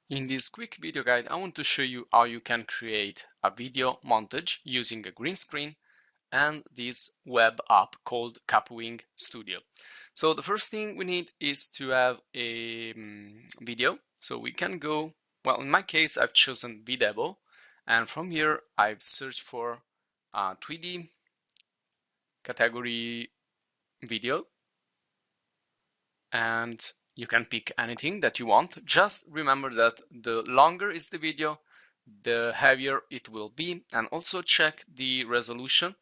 In this quick video guide, I want to show you how you can create a video montage using a green screen and this web app called Kapwing Studio. So the first thing we need is to have a video. So we can go, well, in my case, I've chosen video, and from here I've searched for 3D category video, and you can pick anything that you want. Just remember that the longer is the video, the heavier it will be, and also check the resolution.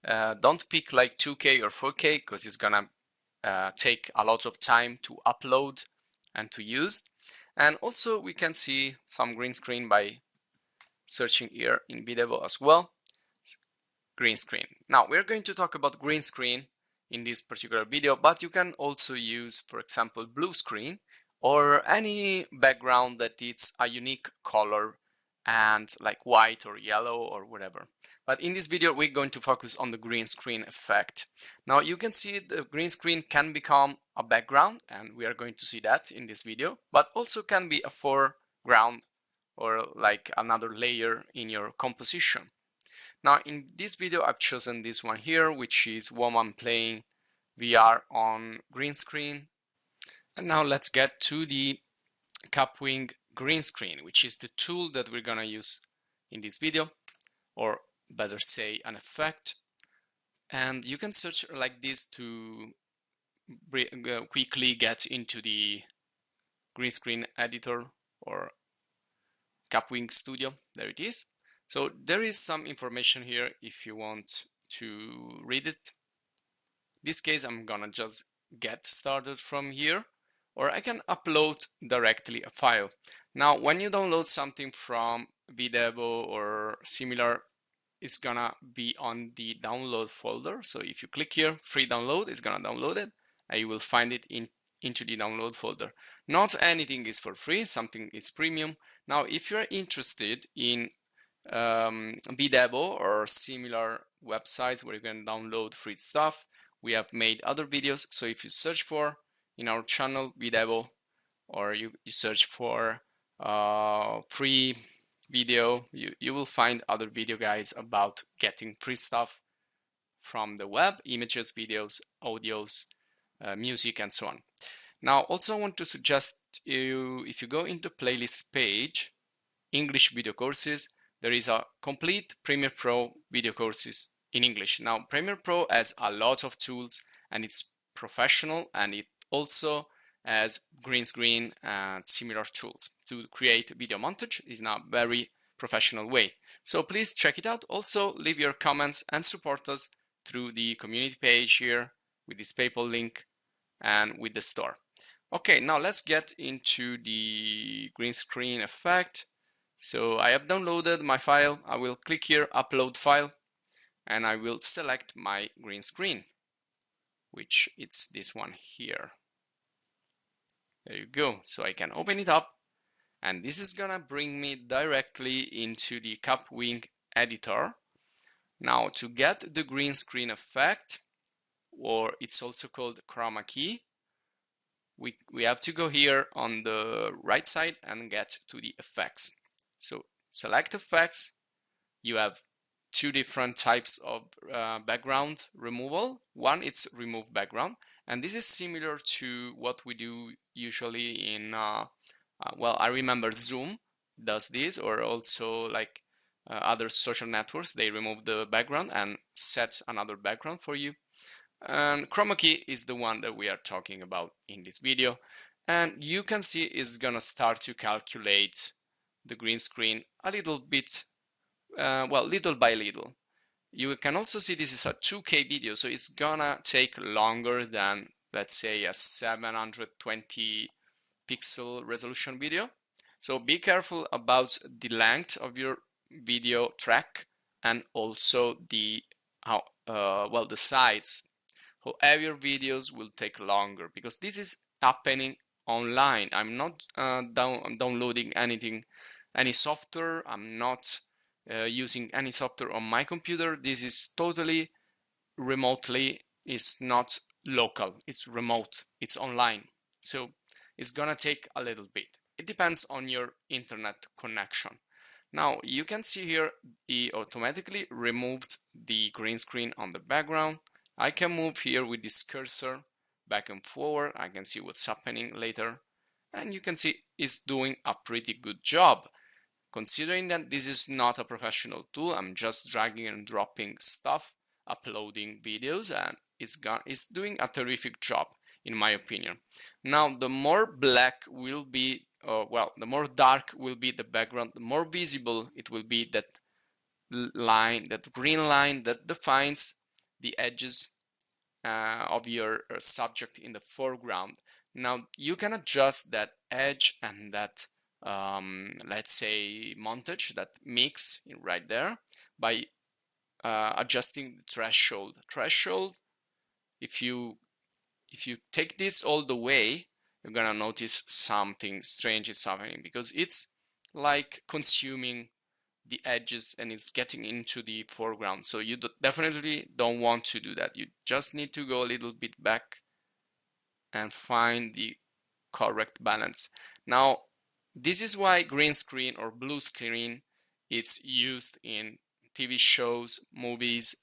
Don't pick like 2K or 4K because it's gonna take a lot of time to upload and to use. And also we can see some green screen by searching here in video as well. Green screen. Now we're going to talk about green screen in this particular video, but you can also use, for example, blue screen or any background that it's a unique color and like white or yellow or whatever. But in this video we're going to focus on the green screen effect. Now you can see the green screen can become a background, and we are going to see that in this video, but also can be a foreground or like another layer in your composition. Now in this video I've chosen this one here, which is woman playing VR on green screen. And now let's get to the Kapwing green screen, which is the tool that we're gonna use in this video, or better say an effect. And you can search like this to quickly get into the green screen editor or Kapwing Studio. There it is. So there is some information here if you want to read it. In this case, I'm gonna just get started from here, or I can upload directly a file. Now, when you download something from Videvo or similar, it's gonna be on the download folder. So if you click here, free download, it's gonna download it, and you will find it into the download folder. Not anything is for free, something is premium. Now, if you're interested in Videvo or similar websites where you can download free stuff, we have made other videos. So if you search for in our channel Videvo, or you search for free video, you will find other video guides about getting free stuff from the web: images, videos, audios, music, and so on. Now also I want to suggest you, if you go into playlist page, English video courses, there is a complete Premiere Pro video courses in English. Now Premiere Pro has a lot of tools and it's professional, and it also has green screen and similar tools to create video montage in a very professional way. So please check it out. Also leave your comments and support us through the community page here with this PayPal link and with the store. Okay, now let's get into the green screen effect. So I have downloaded my file. I will click here, upload file, and I will select my green screen, which it's this one here. There you go. So I can open it up, and this is gonna bring me directly into the Kapwing editor. Now to get the green screen effect, or it's also called Chroma Key, we have to go here on the right side and get to the effects. So select effects. You have two different types of background removal. One, it's remove background, and this is similar to what we do usually in well, I remember Zoom does this, or also like other social networks. They remove the background and set another background for you. And Chroma Key is the one that we are talking about in this video, and you can see it's gonna start to calculate the green screen a little bit, well, little by little. You can also see this is a 2K video, so it's gonna take longer than, let's say, a 720 pixel resolution video. So be careful about the length of your video track, and also the well, the size. Heavier videos will take longer because this is happening online. I'm not downloading anything, any software. I'm not using any software on my computer. This is totally remotely. It's not local. It's remote. It's online. So it's gonna take a little bit. it depends on your internet connection. Now you can see here it automatically removed the green screen on the background. I can move here with this cursor back and forward. I can see what's happening later, and you can see it's doing a pretty good job. Considering that this is not a professional tool, I'm just dragging and dropping stuff, uploading videos, and it's doing a terrific job in my opinion. Now the more black will be, the more dark will be the background, the more visible it will be that line, that green line that defines the edges of your subject in the foreground. Now you can adjust that edge and that let's say montage, that mix right there, by adjusting the threshold. If you take this all the way, you're gonna notice something strange is happening, because it's like consuming the edges and it's getting into the foreground. So you definitely don't want to do that. You just need to go a little bit back and find the correct balance. Now this is why green screen or blue screen it's used in TV shows, movies,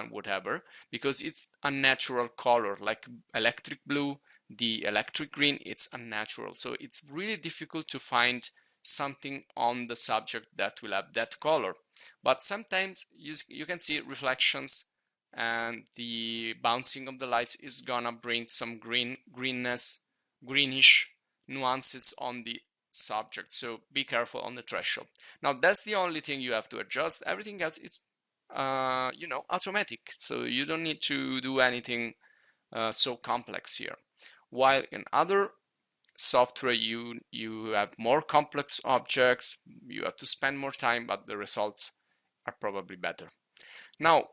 whatever, because it's a natural color, like electric blue, the electric green, it's unnatural. So it's really difficult to find something on the subject that will have that color. But sometimes you can see reflections, and the bouncing of the lights is gonna bring some greenish nuances on the subject. So be careful on the threshold. Now that's the only thing you have to adjust. Everything else is automatic, so you don't need to do anything so complex here. While in other software you have more complex objects, you have to spend more time, but the results are probably better. Now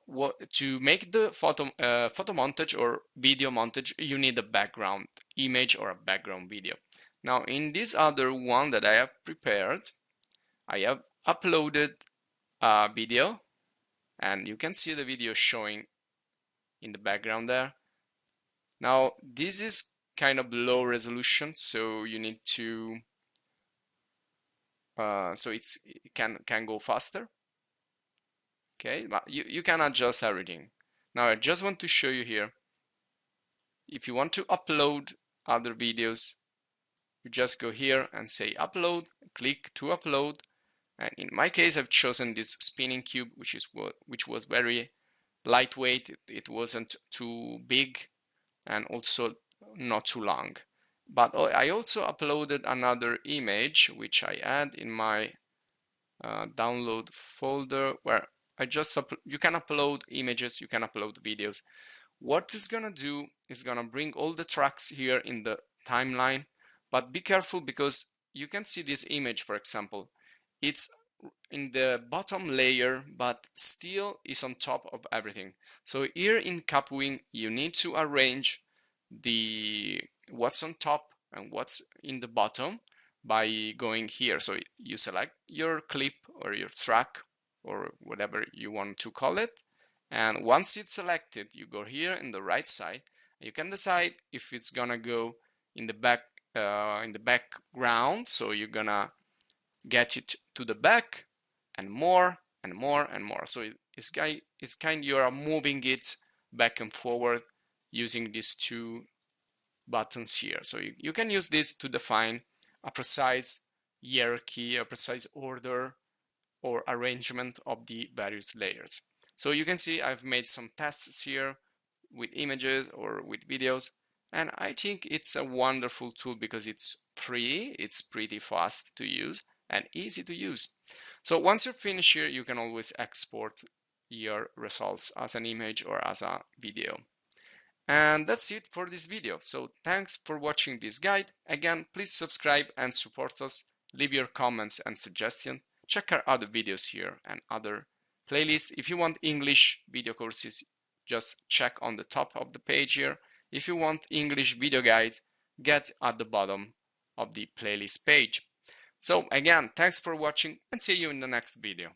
to make the photo montage or video montage, you need a background image or a background video. Now in this other one that I have prepared, I have uploaded a video, and you can see the video showing in the background there. Now this is kind of low resolution, so you need to so it can go faster. Okay, but you can adjust everything. Now I just want to show you here, if you want to upload other videos, you just go here and say upload, click to upload, and in my case I've chosen this spinning cube, which was very lightweight. It wasn't too big and also not too long. But I also uploaded another image which I had in my download folder, where you can upload images, you can upload videos. What it's gonna do is gonna bring all the tracks here in the timeline, but be careful because you can see this image, for example, it's in the bottom layer but still is on top of everything. So here in Kapwing you need to arrange what's on top and what's in the bottom by going here. So you select your clip or your track or whatever you want to call it, and once it's selected you go here in the right side. You can decide if it's gonna go in the background, so you're gonna get it to the back and more and more and more. So it's kind you are moving it back and forward using these two buttons here. So you can use this to define a precise hierarchy, a precise order or arrangement of the various layers. So you can see I've made some tests here with images or with videos, and I think it's a wonderful tool because it's free, it's pretty fast to use and easy to use. So once you're finished here, you can always export your results as an image or as a video. And that's it for this video. So thanks for watching this guide. Again, please subscribe and support us. Leave your comments and suggestions. Check our other videos here and other playlists. If you want English video courses, just check on the top of the page here. If you want English video guide, get at the bottom of the playlist page. So again, thanks for watching and see you in the next video.